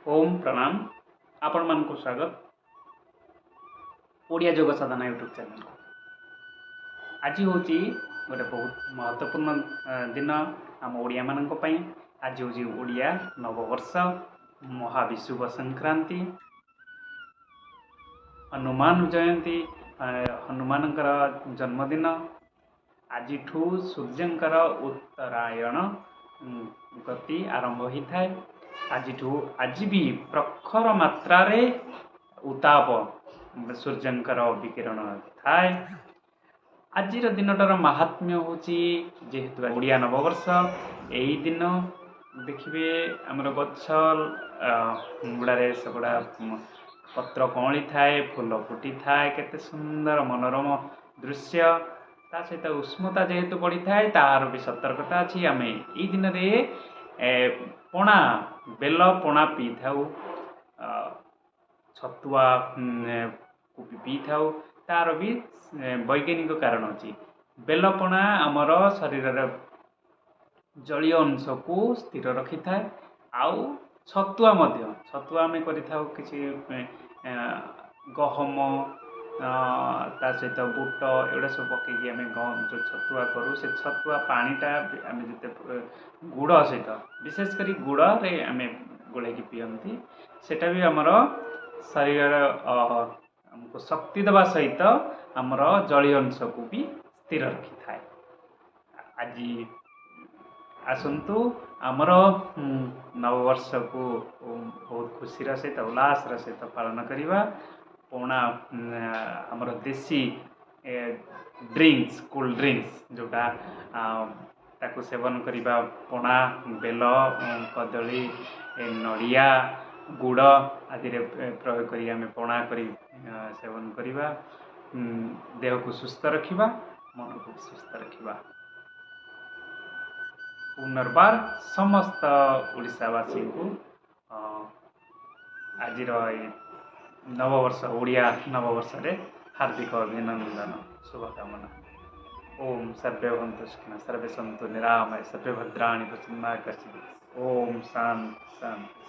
ओम प्रणाम आपण मान को स्वागत ओडिया जोग साधना यूट्यूब चैनल को। आज हूँ गोटे बहुत महत्वपूर्ण दिन आम ओडिया मान आज हूँ ओडिया नववर्ष महाविशुभ संक्रांति हनुमान जयंती हनुमान जन्मदिन आज सूर्यंकर उत्तरायण गति आरंभ होता है। आज भी प्रखर मात्रा उताप सूर्यंकर विकिरण थाए। आज दिनटार महात्म्य हूँ जेहेतु ओडिया नववर्ष यही दिन देखिए आमर गछ गुड़े सेगुड़ा पत्र कौली थाए फूल फुटी थाए केते सुंदर मनोरम दृश्य ता सहित उष्णता जेहेतु बढ़ी थाए तार भी सतर्कता अच्छी आम यही दिन पणा बेल पणा पी था छतुआ को पी था तार भी वैज्ञानिक कारण अच्छी। बेलपणा आमर शरीर जलीय अंश को स्थिर रखी थाए। आउ छतुआ छतुआ आम किसी गहम ता सहित बुट एगुड़ा सब पकईकि आम जो छतुआ करूँ से छतुआ पानीटा आम जिते गुड़ सहित विशेषकर गुड़ रे आम गोलैकी पियंती सेटा भी आमर शरीर हमको शक्ति देवा सहित आमर जलीय अंश को भी स्थिर रखी थाए। आज आसतु आमर नववर्ष को बहुत खुशी सहित उल्लास सहित पालन करवा। पणा आमर देसी ड्रिंक्स कोल्ड ड्रिंक्स जोटा ताकू सेवन करवा पणा बेल कदली नड़िया गुड़ आदि प्रयोग करी आम पणा करी सेवन करवा। देह को सुस्थ रखा मन को सुस्थ रखा। पुनर्बार समस्त ओडिशावासी को आज नववर्ष ओडिया नववर्ष रे हार्दिक अभिनंदन शुभकामना। ओम सर्वे भवन्तु सुखिनः सर्वे सन्तु निरामय सर्वे भद्राणि पश्यन्तु मा कश्चित्। ओम शांति शांति।